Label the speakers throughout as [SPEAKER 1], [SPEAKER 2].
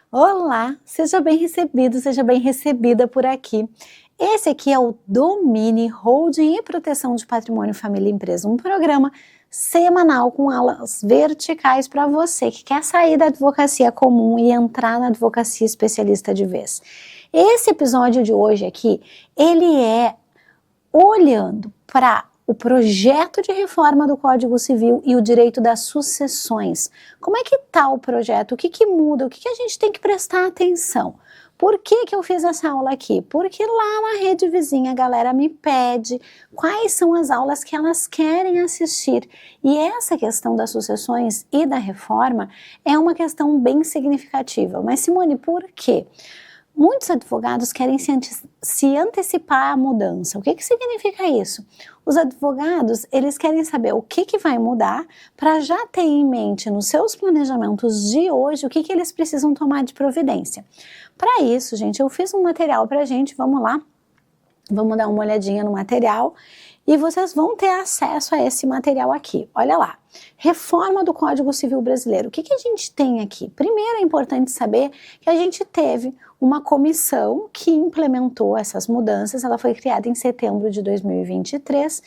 [SPEAKER 1] Olá, seja bem recebido, seja bem recebida por aqui. Esse aqui é o Domine Holding e Proteção de Patrimônio Família e Empresa, um programa semanal com aulas verticais para você que quer sair da advocacia comum e entrar na advocacia especialista de vez. Esse episódio de hoje aqui, ele é olhando para o projeto de reforma do Código Civil e o direito das sucessões. Como é que está o projeto? O que que muda? O que que a gente tem que prestar atenção? Por que que eu fiz essa aula aqui? Porque lá na rede vizinha a galera me pede quais são as aulas que elas querem assistir. E essa questão das sucessões e da reforma é uma questão bem significativa. Mas Simone, por quê? Muitos advogados querem se antecipar à mudança. O que que significa isso? Os advogados, eles querem saber o que que vai mudar para já ter em mente nos seus planejamentos de hoje o que que eles precisam tomar de providência. Para isso, gente, eu fiz um material para a gente, vamos lá, vamos dar uma olhadinha no material e vocês vão ter acesso a esse material aqui. Olha lá, reforma do Código Civil Brasileiro. O que que a gente tem aqui? Primeiro é importante saber que a gente teve uma comissão que implementou essas mudanças, ela foi criada em setembro de 2023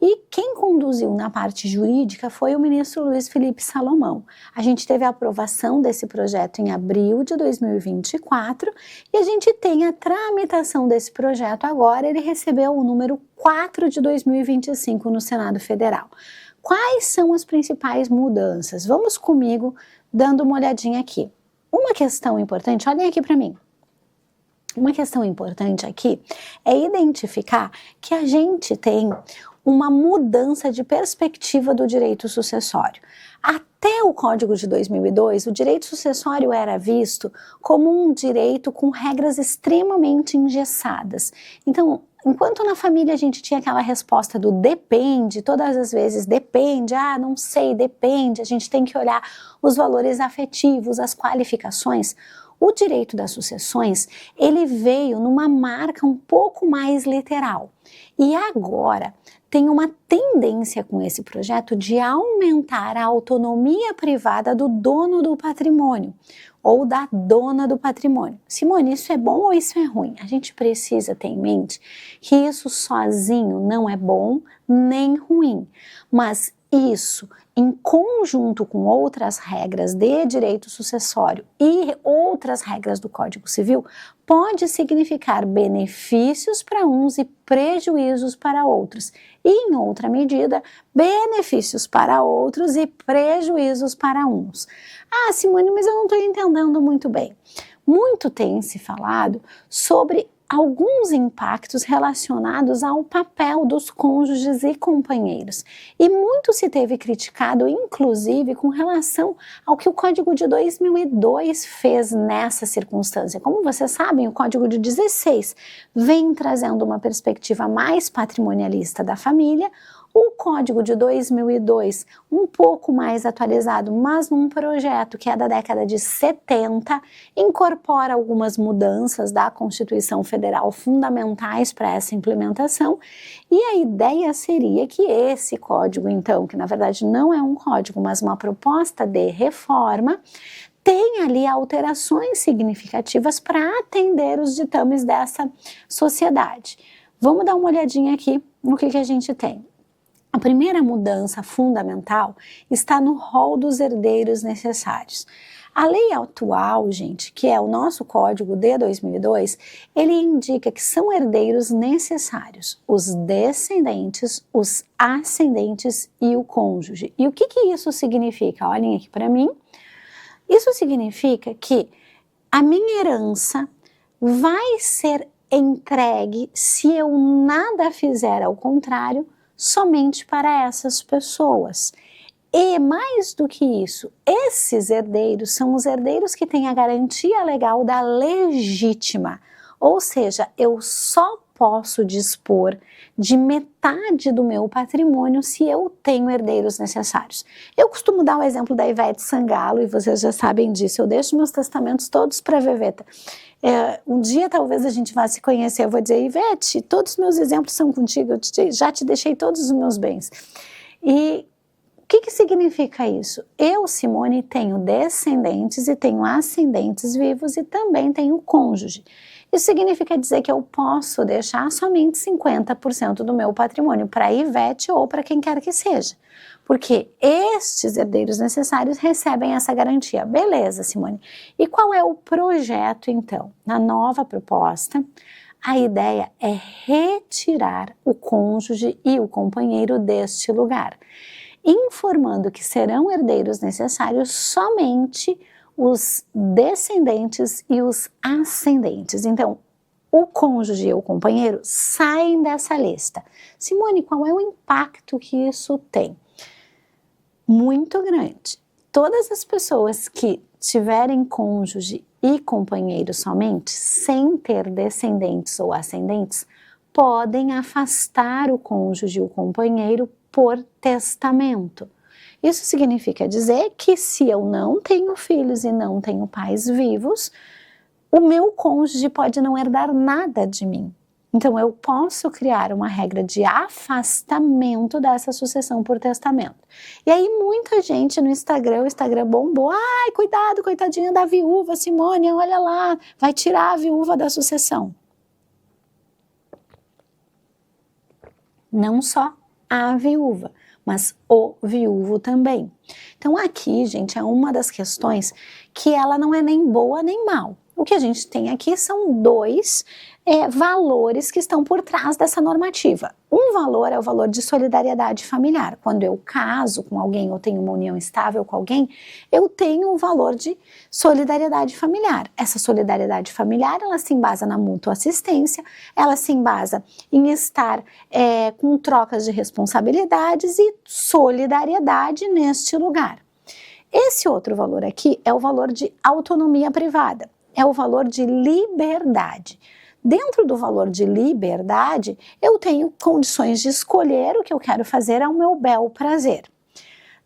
[SPEAKER 1] e quem conduziu na parte jurídica foi o ministro Luiz Felipe Salomão. A gente teve a aprovação desse projeto em abril de 2024 e a gente tem a tramitação desse projeto agora, ele recebeu o número 4 de 2025 no Senado Federal. Quais são as principais mudanças? Vamos comigo dando uma olhadinha aqui. Uma questão importante, olhem aqui para mim. Uma questão importante aqui é identificar que a gente tem uma mudança de perspectiva do direito sucessório. Até o Código de 2002, o direito sucessório era visto como um direito com regras extremamente engessadas. Então, enquanto na família a gente tinha aquela resposta do depende, todas as vezes depende, não sei, depende, a gente tem que olhar os valores afetivos, as qualificações. O direito das sucessões, ele veio numa marca um pouco mais literal. E agora tem uma tendência com esse projeto de aumentar a autonomia privada do dono do patrimônio ou da dona do patrimônio. Simone, isso é bom ou isso é ruim? A gente precisa ter em mente que isso sozinho não é bom nem ruim, mas isso em conjunto com outras regras de direito sucessório e outras regras do Código Civil, pode significar benefícios para uns e prejuízos para outros. E, em outra medida, benefícios para outros e prejuízos para uns. Simone, mas eu não estou entendendo muito bem. Muito tem se falado sobre alguns impactos relacionados ao papel dos cônjuges e companheiros. E muito se teve criticado, inclusive, com relação ao que o Código de 2002 fez nessa circunstância. Como vocês sabem, o Código de 16 vem trazendo uma perspectiva mais patrimonialista da família. O Código de 2002, um pouco mais atualizado, mas num projeto que é da década de 70, incorpora algumas mudanças da Constituição Federal fundamentais para essa implementação, e a ideia seria que esse código, então, que na verdade não é um código, mas uma proposta de reforma, tem ali alterações significativas para atender os ditames dessa sociedade. Vamos dar uma olhadinha aqui no que a gente tem. A primeira mudança fundamental está no rol dos herdeiros necessários. A lei atual, gente, que é o nosso Código de 2002, ele indica que são herdeiros necessários os descendentes, os ascendentes e o cônjuge. E o que que isso significa? Olhem aqui para mim. Isso significa que a minha herança vai ser entregue, se eu nada fizer ao contrário, somente para essas pessoas. E mais do que isso, esses herdeiros são os herdeiros que têm a garantia legal da legítima, ou seja, eu só posso dispor de metade do meu patrimônio se eu tenho herdeiros necessários. Eu costumo dar o exemplo da Ivete Sangalo, e vocês já sabem disso, eu deixo meus testamentos todos para a Veveta. Um dia talvez a gente vá se conhecer, eu vou dizer, Ivete, todos os meus exemplos são contigo, já te deixei todos os meus bens. E o que significa isso? Eu, Simone, tenho descendentes e tenho ascendentes vivos e também tenho cônjuge. Isso significa dizer que eu posso deixar somente 50% do meu patrimônio para a Ivete ou para quem quer que seja. Porque estes herdeiros necessários recebem essa garantia. Beleza, Simone. E qual é o projeto, então? Na nova proposta, a ideia é retirar o cônjuge e o companheiro deste lugar, informando que serão herdeiros necessários somente os descendentes e os ascendentes. Então, o cônjuge e o companheiro saem dessa lista. Simone, qual é o impacto que isso tem? Muito grande. Todas as pessoas que tiverem cônjuge e companheiro somente, sem ter descendentes ou ascendentes, podem afastar o cônjuge e o companheiro por testamento. Isso significa dizer que se eu não tenho filhos e não tenho pais vivos, o meu cônjuge pode não herdar nada de mim. Então eu posso criar uma regra de afastamento dessa sucessão por testamento. E aí muita gente no Instagram, o Instagram bombou, ai cuidado, coitadinha da viúva, Simone, olha lá, vai tirar a viúva da sucessão. Não só a viúva, mas o viúvo também. Então aqui, gente, é uma das questões que ela não é nem boa nem mal. O que a gente tem aqui são dois valores que estão por trás dessa normativa. Um valor é o valor de solidariedade familiar. Quando eu caso com alguém ou tenho uma união estável com alguém, eu tenho um valor de solidariedade familiar. Essa solidariedade familiar, ela se embasa na mútua assistência, ela se embasa em estar com trocas de responsabilidades e solidariedade neste lugar. Esse outro valor aqui é o valor de autonomia privada, é o valor de liberdade. Dentro do valor de liberdade, eu tenho condições de escolher o que eu quero fazer ao meu bel prazer.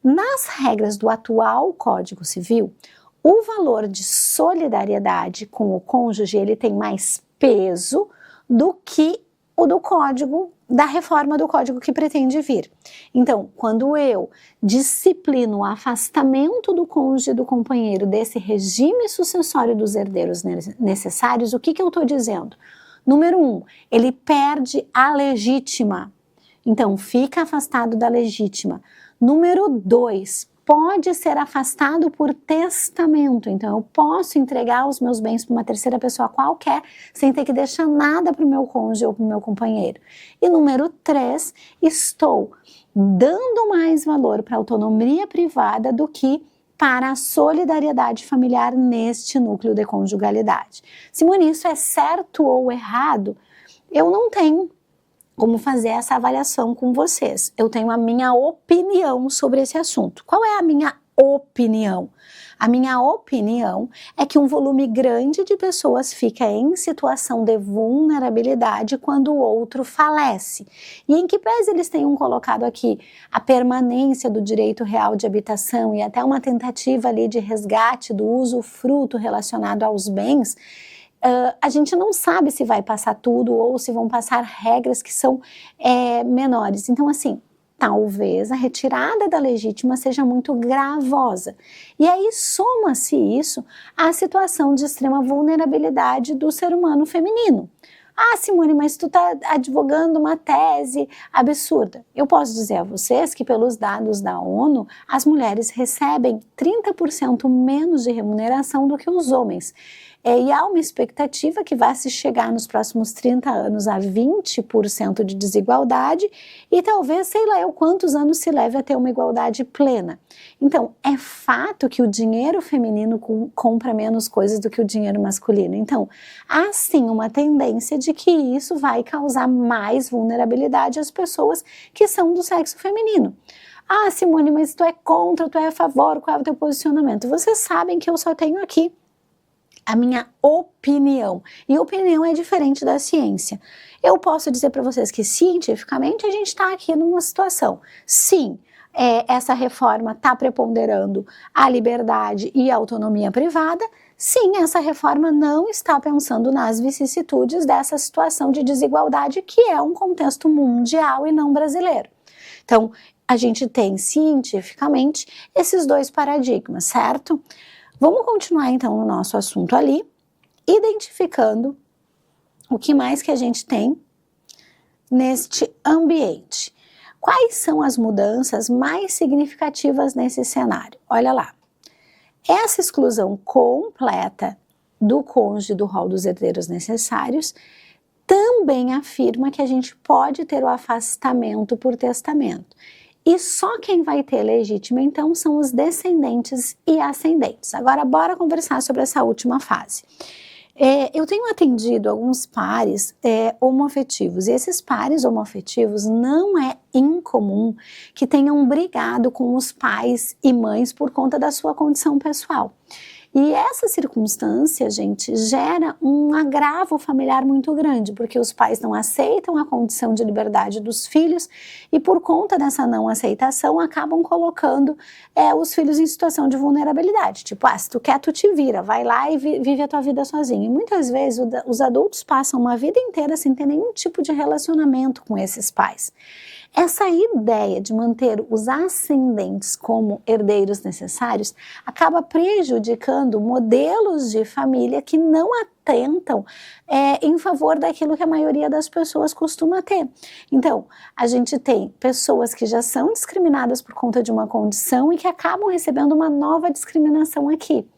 [SPEAKER 1] Nas regras do atual Código Civil, o valor de solidariedade com o cônjuge, ele tem mais peso do que o do código, da reforma do código que pretende vir. Então, quando eu disciplino o afastamento do cônjuge e do companheiro desse regime sucessório dos herdeiros necessários, o que eu estou dizendo? Número 1, ele perde a legítima. Então, fica afastado da legítima. Número 2, pode ser afastado por testamento. Então, eu posso entregar os meus bens para uma terceira pessoa qualquer, sem ter que deixar nada para o meu cônjuge ou para o meu companheiro. E número 3, estou dando mais valor para a autonomia privada do que para a solidariedade familiar neste núcleo de conjugalidade. Simone, isso é certo ou errado? Eu não tenho como fazer essa avaliação com vocês. Eu tenho a minha opinião sobre esse assunto. Qual é a minha opinião? A minha opinião é que um volume grande de pessoas fica em situação de vulnerabilidade quando o outro falece. E em que pese eles tenham colocado aqui a permanência do direito real de habitação e até uma tentativa ali de resgate do usufruto relacionado aos bens, a gente não sabe se vai passar tudo ou se vão passar regras que são menores. Então, assim, talvez a retirada da legítima seja muito gravosa. E aí soma-se isso à situação de extrema vulnerabilidade do ser humano feminino. Ah, Simone, mas tu tá advogando uma tese absurda. Eu posso dizer a vocês que pelos dados da ONU, as mulheres recebem 30% menos de remuneração do que os homens. E há uma expectativa que vai se chegar nos próximos 30 anos a 20% de desigualdade e talvez, sei lá eu quantos anos se leve a ter uma igualdade plena. Então, é fato que o dinheiro feminino compra menos coisas do que o dinheiro masculino. Então, há sim uma tendência de que isso vai causar mais vulnerabilidade às pessoas que são do sexo feminino. Ah, Simone, mas tu é contra, tu é a favor, qual é o teu posicionamento? Vocês sabem que eu só tenho aqui a minha opinião. E opinião é diferente da ciência. Eu posso dizer para vocês que cientificamente a gente está aqui numa situação. Sim, essa reforma está preponderando a liberdade e a autonomia privada. Sim, essa reforma não está pensando nas vicissitudes dessa situação de desigualdade que é um contexto mundial e não brasileiro. Então, a gente tem cientificamente esses dois paradigmas, certo? Vamos continuar então no nosso assunto ali, identificando o que mais que a gente tem neste ambiente. Quais são as mudanças mais significativas nesse cenário? Olha lá, essa exclusão completa do cônjuge do rol dos herdeiros necessários também afirma que a gente pode ter o afastamento por testamento. E só quem vai ter legítima, então, são os descendentes e ascendentes. Agora, bora conversar sobre essa última fase. Eu tenho atendido alguns pares homoafetivos, e esses pares homoafetivos não é incomum que tenham brigado com os pais e mães por conta da sua condição pessoal. E essa circunstância, gente, gera um agravo familiar muito grande, porque os pais não aceitam a condição de liberdade dos filhos e por conta dessa não aceitação acabam colocando os filhos em situação de vulnerabilidade. Tipo, se tu quer, tu te vira, vai lá e vive a tua vida sozinho. E muitas vezes os adultos passam uma vida inteira sem ter nenhum tipo de relacionamento com esses pais. Essa ideia de manter os ascendentes como herdeiros necessários acaba prejudicando modelos de família que não atentam em favor daquilo que a maioria das pessoas costuma ter. Então, a gente tem pessoas que já são discriminadas por conta de uma condição e que acabam recebendo uma nova discriminação aqui.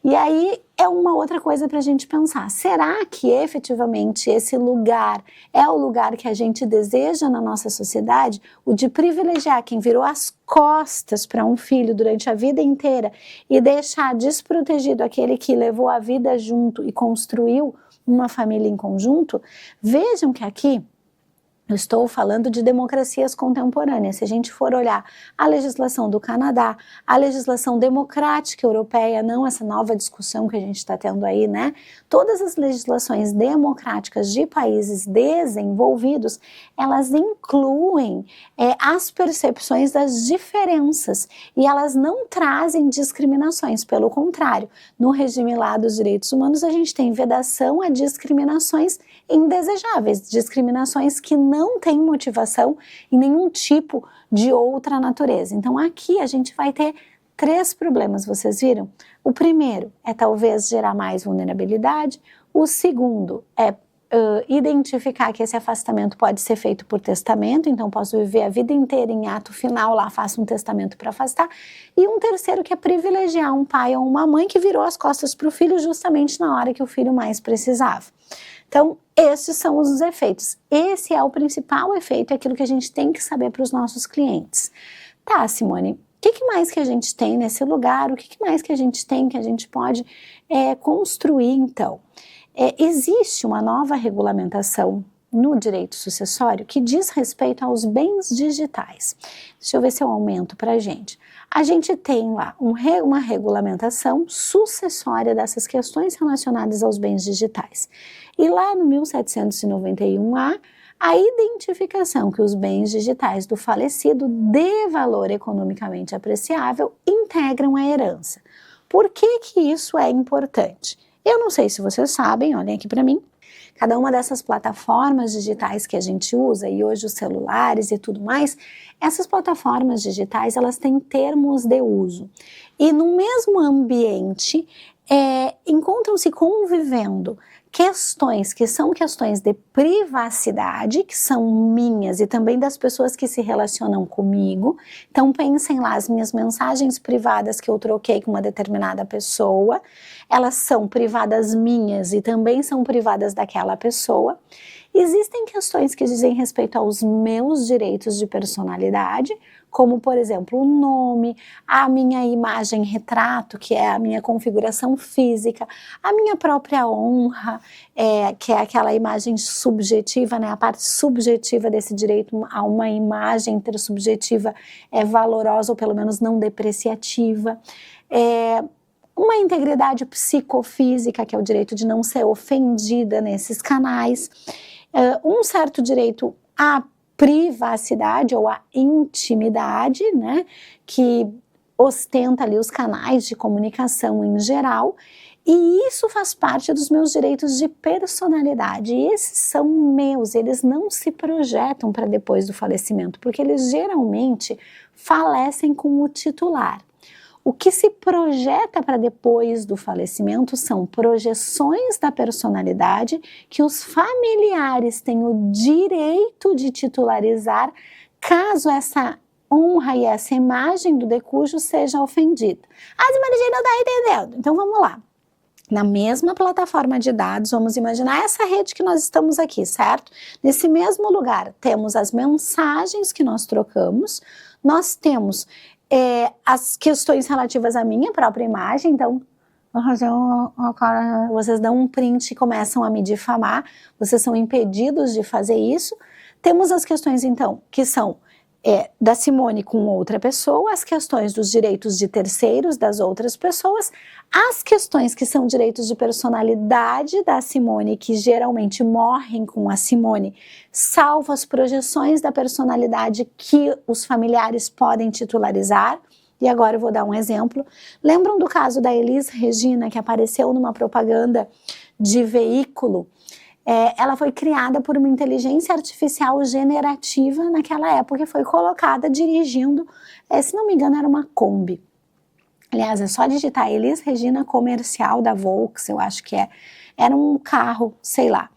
[SPEAKER 1] E aí é uma outra coisa para a gente pensar, será que efetivamente esse lugar é o lugar que a gente deseja na nossa sociedade? O de privilegiar quem virou as costas para um filho durante a vida inteira e deixar desprotegido aquele que levou a vida junto e construiu uma família em conjunto? Vejam que aqui eu estou falando de democracias contemporâneas. Se a gente for olhar a legislação do Canadá, a legislação democrática europeia, não essa nova discussão que a gente está tendo aí, né? Todas as legislações democráticas de países desenvolvidos, elas incluem as percepções das diferenças e elas não trazem discriminações. Pelo contrário, no regime lá dos direitos humanos, a gente tem vedação a discriminações indesejáveis, discriminações que não têm motivação em nenhum tipo de outra natureza. Então aqui a gente vai ter 3 problemas, vocês viram? O primeiro é talvez gerar mais vulnerabilidade, o segundo é identificar que esse afastamento pode ser feito por testamento, então posso viver a vida inteira em ato final, lá faço um testamento para afastar, e um terceiro que é privilegiar um pai ou uma mãe que virou as costas para o filho justamente na hora que o filho mais precisava. Então, esses são os efeitos. Esse é o principal efeito, é aquilo que a gente tem que saber para os nossos clientes. Tá, Simone, o que mais que a gente tem nesse lugar? O que mais que a gente tem que a gente pode construir, então? Existe uma nova regulamentação no direito sucessório que diz respeito aos bens digitais. Deixa eu ver se eu aumento para a gente. A gente tem lá uma regulamentação sucessória dessas questões relacionadas aos bens digitais. E lá no 1791 há a identificação que os bens digitais do falecido de valor economicamente apreciável integram a herança. Por que que isso é importante? Eu não sei se vocês sabem, olhem aqui para mim, cada uma dessas plataformas digitais que a gente usa, e hoje os celulares e tudo mais, essas plataformas digitais, elas têm termos de uso. E no mesmo ambiente, encontram-se convivendo questões que são questões de privacidade, que são minhas e também das pessoas que se relacionam comigo. Então pensem lá, as minhas mensagens privadas que eu troquei com uma determinada pessoa, elas são privadas minhas e também são privadas daquela pessoa. Existem questões que dizem respeito aos meus direitos de personalidade, como, por exemplo, o nome, a minha imagem retrato, que é a minha configuração física, a minha própria honra, que é aquela imagem subjetiva, né? A parte subjetiva desse direito a uma imagem intersubjetiva valorosa ou pelo menos não depreciativa. Uma integridade psicofísica, que é o direito de não ser ofendida nesses canais. Um certo direito à privacidade ou à intimidade, né, que ostenta ali os canais de comunicação em geral, E isso faz parte dos meus direitos de personalidade. E esses são meus, eles não se projetam para depois do falecimento, porque eles geralmente falecem com o titular. O que se projeta para depois do falecimento são projeções da personalidade que os familiares têm o direito de titularizar caso essa honra e essa imagem do decújo seja ofendida. Ah, Maria não está entendendo. Então vamos lá. Na mesma plataforma de dados, vamos imaginar essa rede que nós estamos aqui, certo? Nesse mesmo lugar, temos as mensagens que nós trocamos, nós temos as questões relativas à minha própria imagem, então, vocês dão um print e começam a me difamar, vocês são impedidos de fazer isso. Temos as questões, então, que são da Simone com outra pessoa, as questões dos direitos de terceiros das outras pessoas, as questões que são direitos de personalidade da Simone, que geralmente morrem com a Simone, salvo as projeções da personalidade que os familiares podem titularizar. E agora eu vou dar um exemplo. Lembram do caso da Elis Regina, que apareceu numa propaganda de veículo? Ela foi criada por uma inteligência artificial generativa naquela época e foi colocada dirigindo, se não me engano era uma Kombi. Aliás, é só digitar Elis Regina comercial da Volks, eu acho que era um carro, sei lá.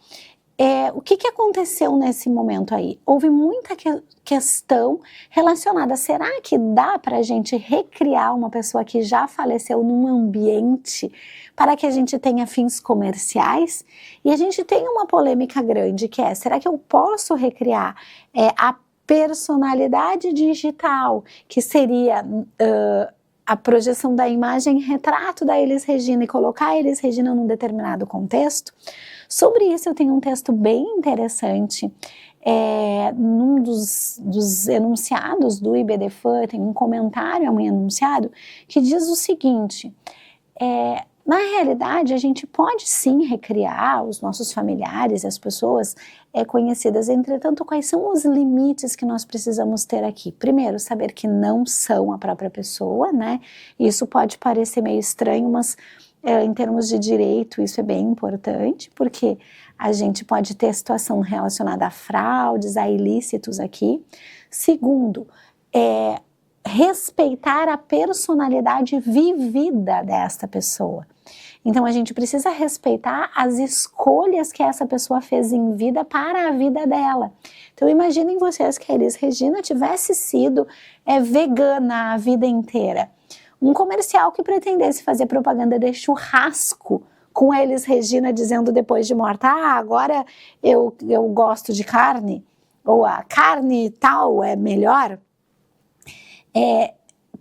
[SPEAKER 1] O que aconteceu nesse momento aí? Houve muita questão relacionada, será que dá para a gente recriar uma pessoa que já faleceu num ambiente para que a gente tenha fins comerciais? E a gente tem uma polêmica grande que será que eu posso recriar a personalidade digital, que seria a projeção da imagem retrato da Elis Regina e colocar a Elis Regina num determinado contexto? Sobre isso eu tenho um texto bem interessante, num dos enunciados do IBDFAN, tem um comentário a um enunciado que diz o seguinte: na realidade a gente pode sim recriar os nossos familiares, as pessoas conhecidas, entretanto quais são os limites que nós precisamos ter aqui? Primeiro, saber que não são a própria pessoa, né? Isso pode parecer meio estranho, mas em termos de direito, isso é bem importante, porque a gente pode ter situação relacionada a fraudes, a ilícitos aqui. Segundo, respeitar a personalidade vivida desta pessoa. Então, a gente precisa respeitar as escolhas que essa pessoa fez em vida para a vida dela. Então, imaginem vocês que a Elis Regina tivesse sido vegana a vida inteira. Um comercial que pretendesse fazer propaganda de churrasco com a Elis Regina dizendo depois de morta, agora eu gosto de carne, ou a carne tal é melhor,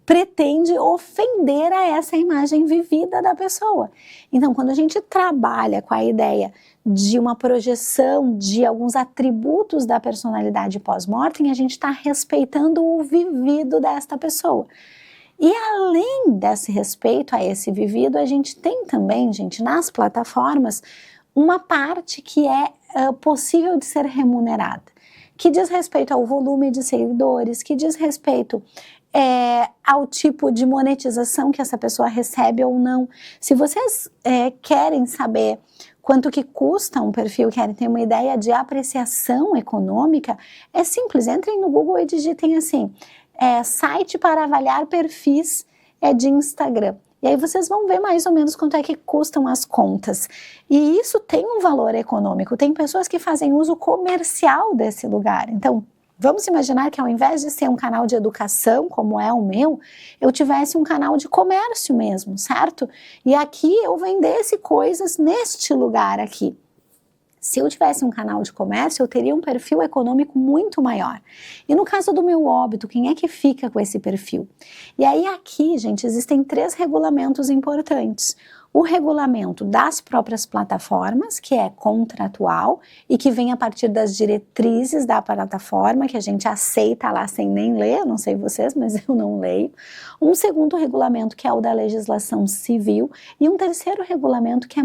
[SPEAKER 1] pretende ofender a essa imagem vivida da pessoa. Então, quando a gente trabalha com a ideia de uma projeção de alguns atributos da personalidade pós-mortem, a gente está respeitando o vivido desta pessoa. E além desse respeito a esse vivido, a gente tem também, gente, nas plataformas, uma parte que possível de ser remunerada, que diz respeito ao volume de seguidores, que diz respeito ao tipo de monetização que essa pessoa recebe ou não. Se vocês querem saber quanto que custa um perfil, querem ter uma ideia de apreciação econômica, é simples, entrem no Google e digitem assim, site para avaliar perfis de Instagram. E aí vocês vão ver mais ou menos quanto é que custam as contas. E isso tem um valor econômico. Tem pessoas que fazem uso comercial desse lugar. Então, vamos imaginar que ao invés de ser um canal de educação, como é o meu, eu tivesse um canal de comércio mesmo, certo? E aqui eu vendesse coisas neste lugar aqui. Se eu tivesse um canal de comércio, eu teria um perfil econômico muito maior. E no caso do meu óbito, quem é que fica com esse perfil? E aí aqui, gente, existem 3 regulamentos importantes. O regulamento das próprias plataformas, que é contratual e que vem a partir das diretrizes da plataforma, que a gente aceita lá sem nem ler, eu não sei vocês, mas eu não leio. Um segundo regulamento, que é o da legislação civil, e um terceiro regulamento, que é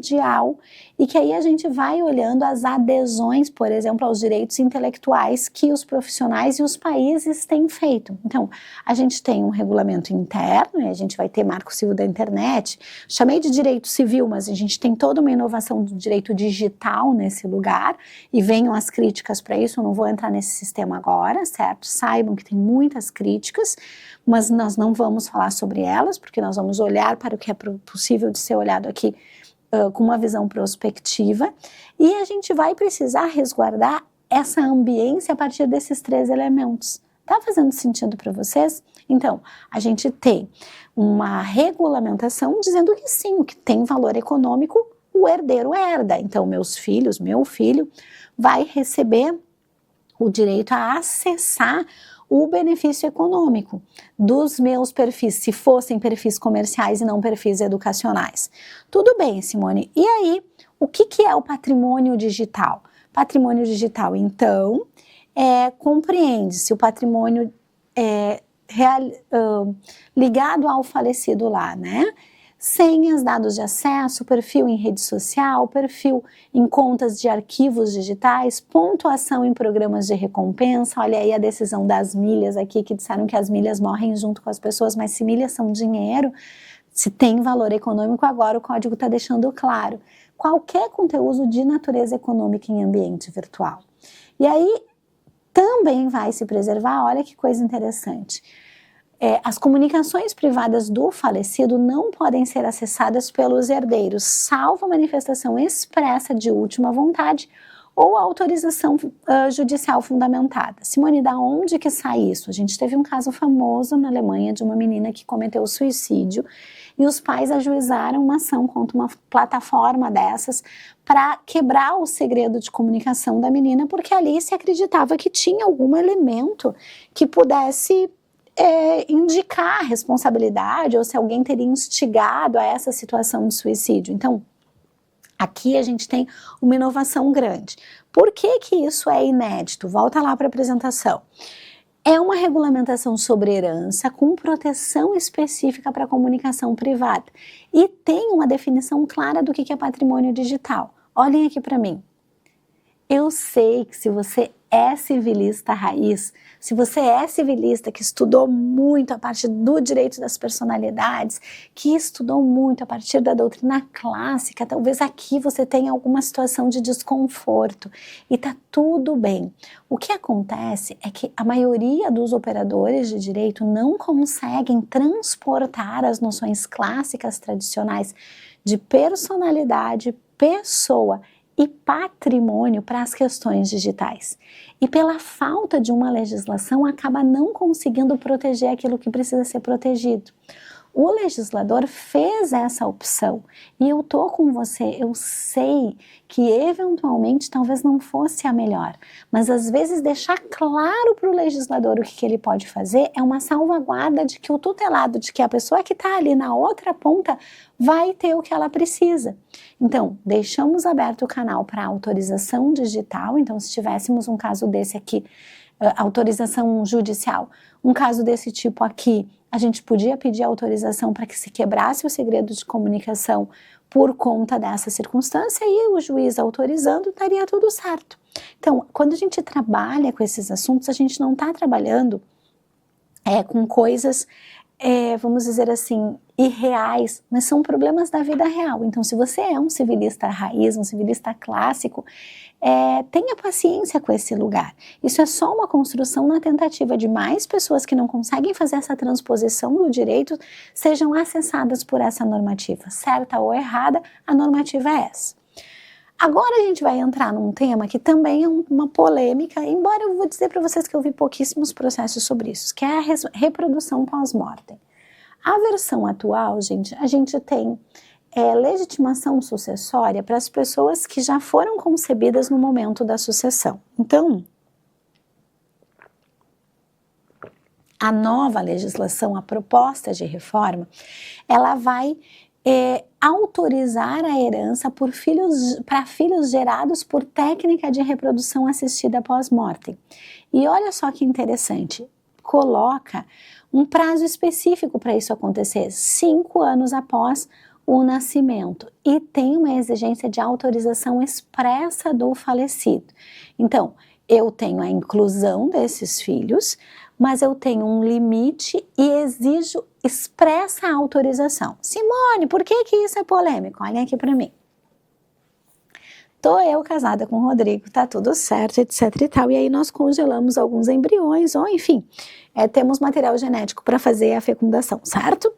[SPEAKER 1] primordial e que aí a gente vai olhando as adesões, por exemplo, aos direitos intelectuais que os profissionais e os países têm feito. Então, a gente tem um regulamento interno e a gente vai ter Marco Civil da Internet, chamei de direito civil, mas a gente tem toda uma inovação do direito digital nesse lugar e venham as críticas para isso, eu não vou entrar nesse sistema agora, certo? Saibam que tem muitas críticas, mas nós não vamos falar sobre elas, porque nós vamos olhar para o que é possível de ser olhado aqui com uma visão prospectiva, e a gente vai precisar resguardar essa ambiência a partir desses 3 elementos. Tá fazendo sentido para vocês? Então, a gente tem uma regulamentação dizendo que sim, o que tem valor econômico, o herdeiro herda. Então, meu filho vai receber o direito a acessar o benefício econômico dos meus perfis, se fossem perfis comerciais e não perfis educacionais. Tudo bem, Simone. E aí, o que é o patrimônio digital? Patrimônio digital, então, compreende-se o patrimônio ligado ao falecido lá, né? Senhas, dados de acesso, perfil em rede social, perfil em contas de arquivos digitais, pontuação em programas de recompensa. Olha aí a decisão das milhas aqui, que disseram que as milhas morrem junto com as pessoas, mas se milhas são dinheiro, se tem valor econômico, agora o código está deixando claro. Qualquer conteúdo de natureza econômica em ambiente virtual. E aí também vai se preservar, olha que coisa interessante. As comunicações privadas do falecido não podem ser acessadas pelos herdeiros, salvo a manifestação expressa de última vontade ou autorização judicial fundamentada. Simone, da onde que sai isso? A gente teve um caso famoso na Alemanha de uma menina que cometeu suicídio e os pais ajuizaram uma ação contra uma plataforma dessas para quebrar o segredo de comunicação da menina, porque ali se acreditava que tinha algum elemento que pudesse indicar a responsabilidade ou se alguém teria instigado a essa situação de suicídio. Então, aqui a gente tem uma inovação grande. Por que que isso é inédito? Volta lá para a apresentação. É uma regulamentação sobre herança com proteção específica para a comunicação privada e tem uma definição clara do que é patrimônio digital. Olhem aqui para mim. Eu sei que se você é civilista raiz, se você é civilista que estudou muito a parte do direito das personalidades, que estudou muito a partir da doutrina clássica, talvez aqui você tenha alguma situação de desconforto e tá tudo bem. O que acontece é que a maioria dos operadores de direito não conseguem transportar as noções clássicas tradicionais de personalidade, pessoa e patrimônio para as questões digitais. E pela falta de uma legislação, acaba não conseguindo proteger aquilo que precisa ser protegido. O legislador fez essa opção e eu tô com você, eu sei que eventualmente talvez não fosse a melhor, mas às vezes deixar claro para o legislador o que ele pode fazer é uma salvaguarda de que o tutelado, de que a pessoa que está ali na outra ponta vai ter o que ela precisa. Então, deixamos aberto o canal para autorização digital, então se tivéssemos um caso desse aqui, autorização judicial, um caso desse tipo aqui, a gente podia pedir autorização para que se quebrasse o segredo de comunicação por conta dessa circunstância e o juiz autorizando, estaria tudo certo. Então, quando a gente trabalha com esses assuntos, a gente não está trabalhando com coisas, vamos dizer assim, irreais, mas são problemas da vida real. Então, se você é um civilista raiz, um civilista clássico, tenha paciência com esse lugar. Isso é só uma construção na tentativa de mais pessoas que não conseguem fazer essa transposição do direito sejam acessadas por essa normativa. Certa ou errada, a normativa é essa. Agora a gente vai entrar num tema que também é uma polêmica, embora eu vou dizer para vocês que eu vi pouquíssimos processos sobre isso, que é a reprodução pós-mortem. A versão atual, gente, a gente tem legitimação sucessória para as pessoas que já foram concebidas no momento da sucessão. Então, a nova legislação, a proposta de reforma, ela vai autorizar a herança para filhos gerados por técnica de reprodução assistida pós-mortem. E olha só que interessante, coloca um prazo específico para isso acontecer, 5 anos após o nascimento e tem uma exigência de autorização expressa do falecido. Então, eu tenho a inclusão desses filhos, mas eu tenho um limite e exijo expressa autorização. Simone, por que isso é polêmico? Olha aqui para mim. Tô eu casada com o Rodrigo, tá tudo certo, etc e tal, e aí nós congelamos alguns embriões, ou enfim, temos material genético para fazer a fecundação, certo?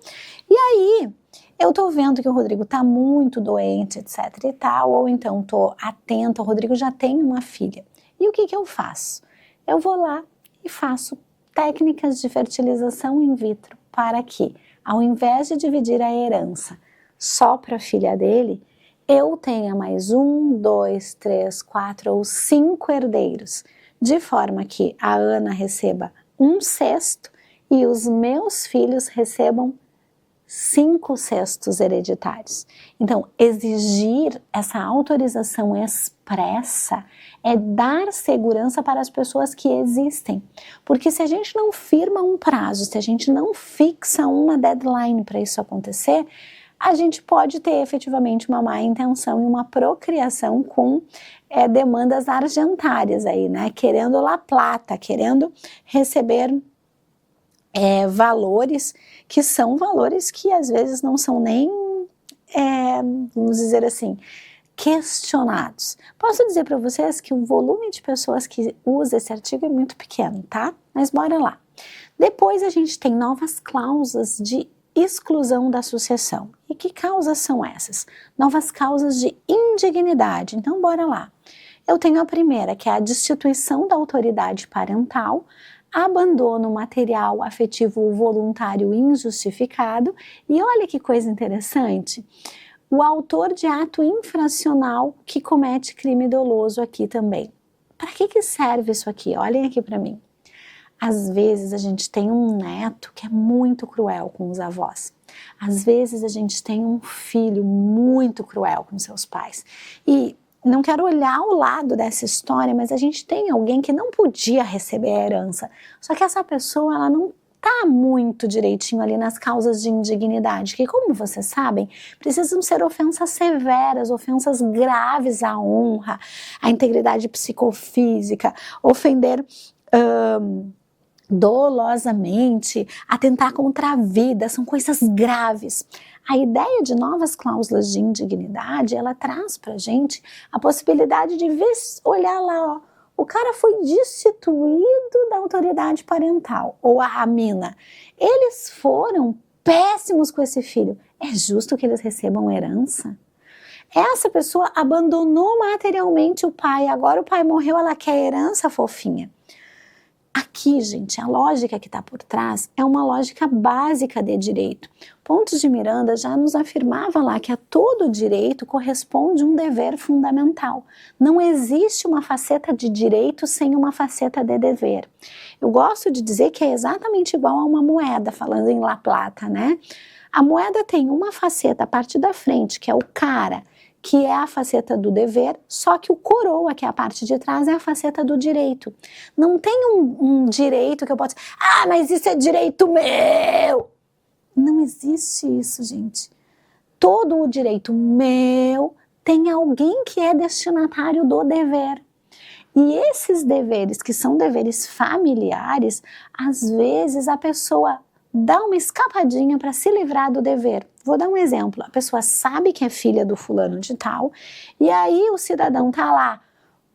[SPEAKER 1] E aí, eu tô vendo que o Rodrigo tá muito doente, etc e tal, ou então tô atenta, o Rodrigo já tem uma filha. E o que eu faço? Eu vou lá e faço técnicas de fertilização in vitro para que, ao invés de dividir a herança só para a filha dele, eu tenha mais 1, 2, 3, 4 ou 5 herdeiros, de forma que a Ana receba 1/6 e os meus filhos recebam 5/6 hereditários. Então, exigir essa autorização expressa é dar segurança para as pessoas que existem. Porque se a gente não firma um prazo, se a gente não fixa uma deadline para isso acontecer, a gente pode ter efetivamente uma má intenção e uma procriação com demandas argentárias aí, né? Querendo la plata, querendo receber valores que são valores que às vezes não são nem, vamos dizer assim, questionados. Posso dizer para vocês que o volume de pessoas que usa esse artigo é muito pequeno, tá? Mas bora lá. Depois a gente tem novas cláusulas de exclusão da sucessão. E que causas são essas? Novas causas de indignidade. Então, bora lá. Eu tenho a primeira, que é a destituição da autoridade parental, abandono material afetivo voluntário injustificado. E olha que coisa interessante. O autor de ato infracional que comete crime doloso aqui também. Para que serve isso aqui? Olhem aqui para mim. Às vezes a gente tem um neto que é muito cruel com os avós. Às vezes a gente tem um filho muito cruel com seus pais. E não quero olhar o lado dessa história, mas a gente tem alguém que não podia receber a herança. Só que essa pessoa, ela não está muito direitinho ali nas causas de indignidade, que, como vocês sabem, precisam ser ofensas severas, ofensas graves à honra, à integridade psicofísica, ofender dolosamente, atentar contra a vida, são coisas graves. A ideia de novas cláusulas de indignidade, ela traz pra gente a possibilidade de olhar lá, ó, o cara foi destituído da autoridade parental, ou a mina. Eles foram péssimos com esse filho. É justo que eles recebam herança? Essa pessoa abandonou materialmente o pai, agora o pai morreu, ela quer herança, fofinha. Aqui, gente, a lógica que está por trás é uma lógica básica de direito. Pontes de Miranda já nos afirmava lá que a todo direito corresponde um dever fundamental. Não existe uma faceta de direito sem uma faceta de dever. Eu gosto de dizer que é exatamente igual a uma moeda, falando em La Plata, né? A moeda tem uma faceta, a parte da frente, que é o cara, que é a faceta do dever, só que o coroa, que é a parte de trás, é a faceta do direito. Não tem um direito que eu possa dizer, mas isso é direito meu. Não existe isso, gente. Todo o direito meu tem alguém que é destinatário do dever. E esses deveres, que são deveres familiares, às vezes a pessoa dá uma escapadinha para se livrar do dever. Vou dar um exemplo. A pessoa sabe que é filha do fulano de tal, e aí o cidadão tá lá,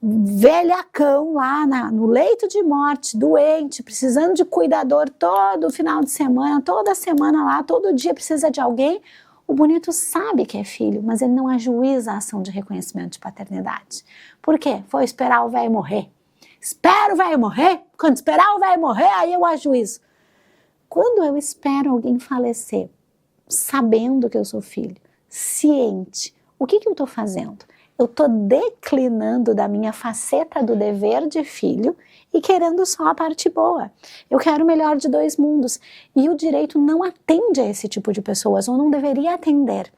[SPEAKER 1] velhacão lá no leito de morte, doente, precisando de cuidador todo final de semana, toda semana lá, todo dia precisa de alguém. O bonito sabe que é filho, mas ele não ajuiza a ação de reconhecimento de paternidade. Por quê? Foi esperar o velho morrer. Espero o velho morrer, quando esperar o velho morrer, aí eu ajuizo. Quando eu espero alguém falecer, sabendo que eu sou filho, ciente, o que eu estou fazendo? Eu estou declinando da minha faceta do dever de filho e querendo só a parte boa. Eu quero o melhor de dois mundos. E o direito não atende a esse tipo de pessoas, ou não deveria atender.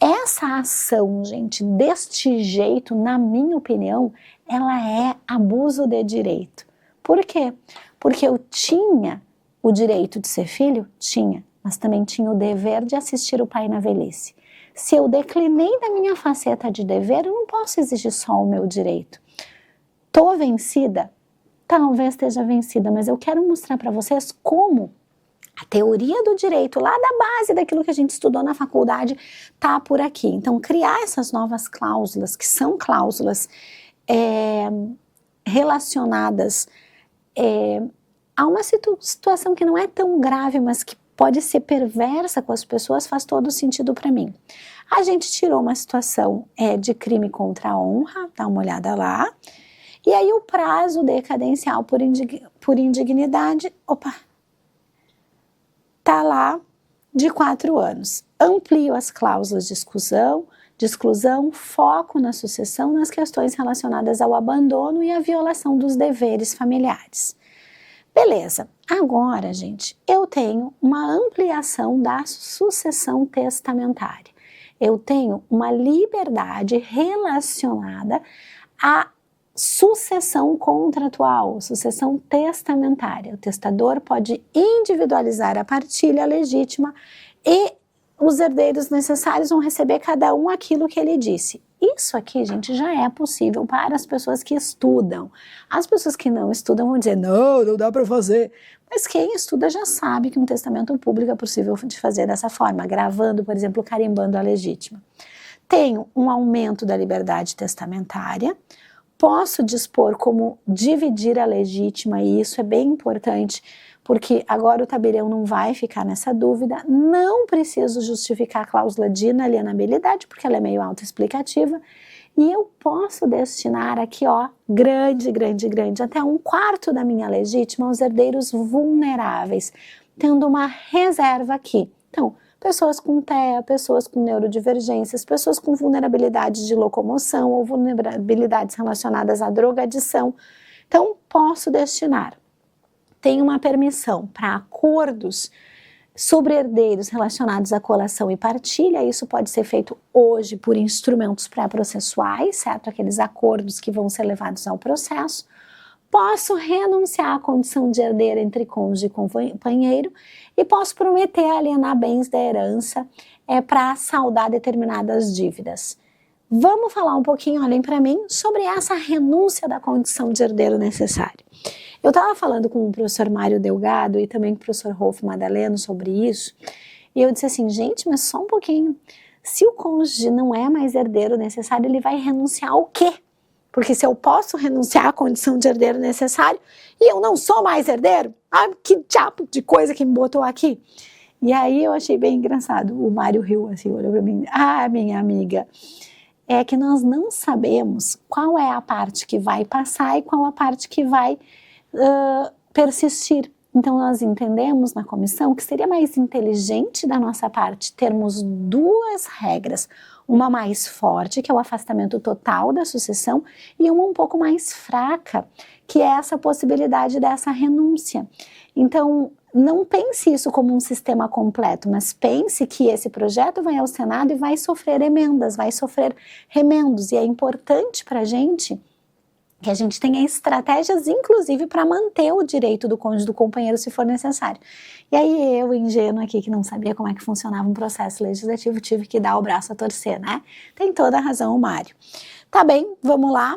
[SPEAKER 1] Essa ação, gente, deste jeito, na minha opinião, ela é abuso de direito. Por quê? Porque eu tinha o direito de ser filho? Tinha, mas também tinha o dever de assistir o pai na velhice. Se eu declinei da minha faceta de dever, eu não posso exigir só o meu direito. Tô vencida? Talvez esteja vencida, mas eu quero mostrar para vocês como a teoria do direito, lá da base daquilo que a gente estudou na faculdade, tá por aqui. Então, criar essas novas cláusulas, que são cláusulas relacionadas a uma situação que não é tão grave, mas que pode ser perversa com as pessoas, faz todo sentido para mim. A gente tirou uma situação de crime contra a honra, dá uma olhada lá, e aí o prazo decadencial por indignidade, tá lá de 4 anos. Amplio as cláusulas de exclusão, foco na sucessão, nas questões relacionadas ao abandono e à violação dos deveres familiares. Beleza, agora, gente, eu tenho uma ampliação da sucessão testamentária. Eu tenho uma liberdade relacionada à sucessão contratual, sucessão testamentária. O testador pode individualizar a partilha legítima e os herdeiros necessários vão receber cada um aquilo que ele disse. Isso aqui, gente, já é possível para as pessoas que estudam. As pessoas que não estudam vão dizer, não dá para fazer. Mas quem estuda já sabe que um testamento público é possível de fazer dessa forma, gravando, por exemplo, carimbando a legítima. Tenho um aumento da liberdade testamentária, posso dispor como dividir a legítima, e isso é bem importante, porque agora o tabelião não vai ficar nessa dúvida, não preciso justificar a cláusula de inalienabilidade, porque ela é meio autoexplicativa, e eu posso destinar aqui, grande, até 1/4 da minha legítima aos herdeiros vulneráveis, tendo uma reserva aqui. Então, pessoas com TEA, pessoas com neurodivergências, pessoas com vulnerabilidades de locomoção ou vulnerabilidades relacionadas à drogadição. Então, posso destinar. Tem uma permissão para acordos sobre herdeiros relacionados à colação e partilha. Isso pode ser feito hoje por instrumentos pré-processuais, certo? Aqueles acordos que vão ser levados ao processo. Posso renunciar à condição de herdeira entre cônjuge e companheiro e posso prometer alienar bens da herança para saldar determinadas dívidas. Vamos falar um pouquinho, olhem para mim, sobre essa renúncia da condição de herdeiro necessário. Eu estava falando com o professor Mário Delgado e também com o professor Rolf Madaleno sobre isso, e eu disse assim, gente, mas só um pouquinho, se o cônjuge não é mais herdeiro necessário, ele vai renunciar ao quê? Porque se eu posso renunciar à condição de herdeiro necessário e eu não sou mais herdeiro, que diabo de coisa que me botou aqui. E aí eu achei bem engraçado, o Mário riu assim, olhou para mim, minha amiga, é que nós não sabemos qual é a parte que vai passar e qual a parte que vai persistir. Então nós entendemos na comissão que seria mais inteligente da nossa parte termos 2 regras, uma mais forte, que é o afastamento total da sucessão, e uma um pouco mais fraca, que é essa possibilidade dessa renúncia. Então, não pense isso como um sistema completo, mas pense que esse projeto vai ao Senado e vai sofrer emendas, vai sofrer remendos, e é importante para a gente que a gente tenha estratégias, inclusive, para manter o direito do cônjuge do companheiro, se for necessário. E aí eu, ingênua aqui, que não sabia como é que funcionava um processo legislativo, tive que dar o braço a torcer, né? Tem toda a razão o Mário. Tá bem, vamos lá.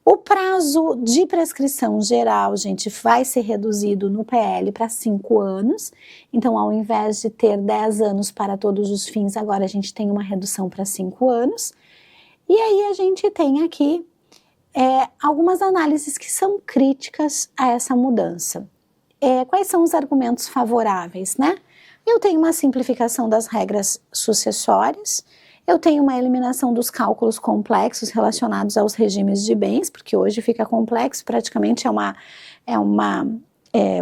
[SPEAKER 1] O prazo de prescrição geral, gente, vai ser reduzido no PL para 5 anos. Então, ao invés de ter 10 anos para todos os fins, agora a gente tem uma redução para 5 anos. E aí a gente tem aqui algumas análises que são críticas a essa mudança. Quais são os argumentos favoráveis, né? Eu tenho uma simplificação das regras sucessórias, eu tenho uma eliminação dos cálculos complexos relacionados aos regimes de bens, porque hoje fica complexo, praticamente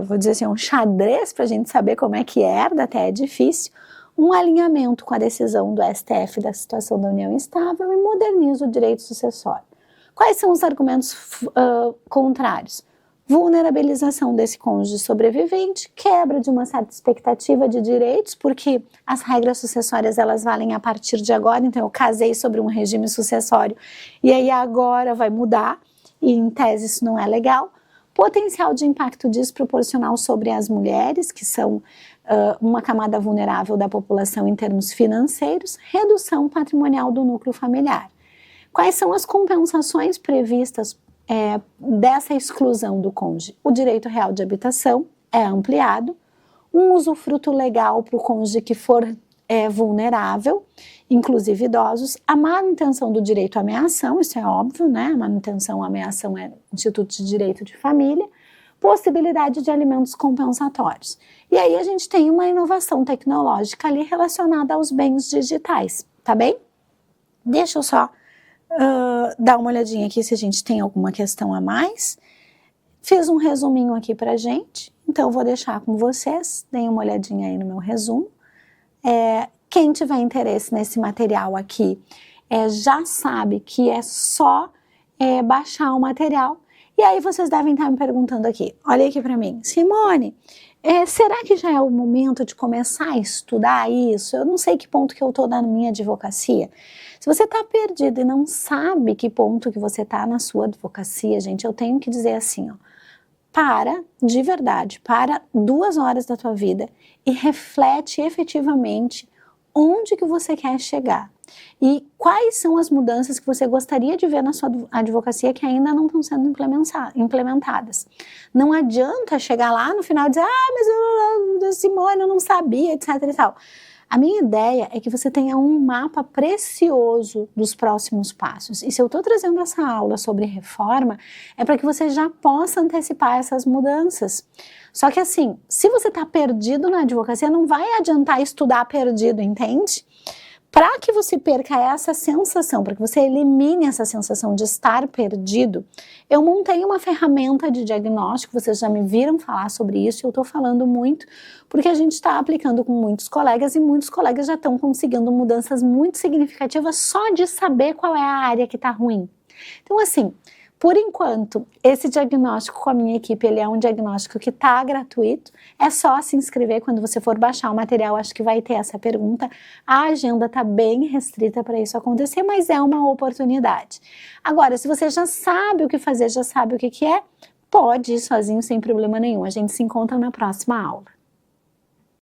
[SPEAKER 1] vou dizer assim, um xadrez para a gente saber como é que herda, até é difícil. Um alinhamento com a decisão do STF da situação da união estável e moderniza o direito sucessório. Quais são os argumentos contrários? Vulnerabilização desse cônjuge sobrevivente, quebra de uma certa expectativa de direitos, porque as regras sucessórias elas valem a partir de agora, então eu casei sobre um regime sucessório e aí agora vai mudar, e em tese isso não é legal. Potencial de impacto desproporcional sobre as mulheres, que são uma camada vulnerável da população em termos financeiros, redução patrimonial do núcleo familiar. Quais são as compensações previstas dessa exclusão do cônjuge? O direito real de habitação é ampliado, um usufruto legal para o cônjuge que for vulnerável, inclusive idosos, a manutenção do direito à ameação, isso é óbvio, né? A manutenção à ameação é Instituto de Direito de Família, possibilidade de alimentos compensatórios. E aí a gente tem uma inovação tecnológica ali relacionada aos bens digitais, tá bem? Deixa eu só dar uma olhadinha aqui se a gente tem alguma questão a mais. Fiz um resuminho aqui pra gente, então eu vou deixar com vocês, deem uma olhadinha aí no meu resumo. Quem tiver interesse nesse material aqui, já sabe que é só baixar o material. E aí vocês devem estar me perguntando aqui, olha aqui para mim, Simone, será que já é o momento de começar a estudar isso? Eu não sei que ponto que eu estou na minha advocacia. Se você está perdido e não sabe que ponto que você está na sua advocacia, gente, eu tenho que dizer assim, ó, de verdade, para 2 horas da tua vida e reflete efetivamente onde que você quer chegar e quais são as mudanças que você gostaria de ver na sua advocacia que ainda não estão sendo implementadas. Não adianta chegar lá no final e dizer, mas Simone, eu não sabia, etc e tal. A minha ideia é que você tenha um mapa precioso dos próximos passos. E se eu estou trazendo essa aula sobre reforma, é para que você já possa antecipar essas mudanças. Só que assim, se você está perdido na advocacia, não vai adiantar estudar perdido, entende? Para que você perca essa sensação, para que você elimine essa sensação de estar perdido, eu montei uma ferramenta de diagnóstico, vocês já me viram falar sobre isso, eu estou falando muito, porque a gente está aplicando com muitos colegas e muitos colegas já estão conseguindo mudanças muito significativas só de saber qual é a área que está ruim. Então assim, por enquanto, esse diagnóstico com a minha equipe, ele é um diagnóstico que está gratuito, é só se inscrever quando você for baixar o material, acho que vai ter essa pergunta, a agenda está bem restrita para isso acontecer, mas é uma oportunidade. Agora, se você já sabe o que fazer, já sabe o que é, pode ir sozinho sem problema nenhum, a gente se encontra na próxima aula.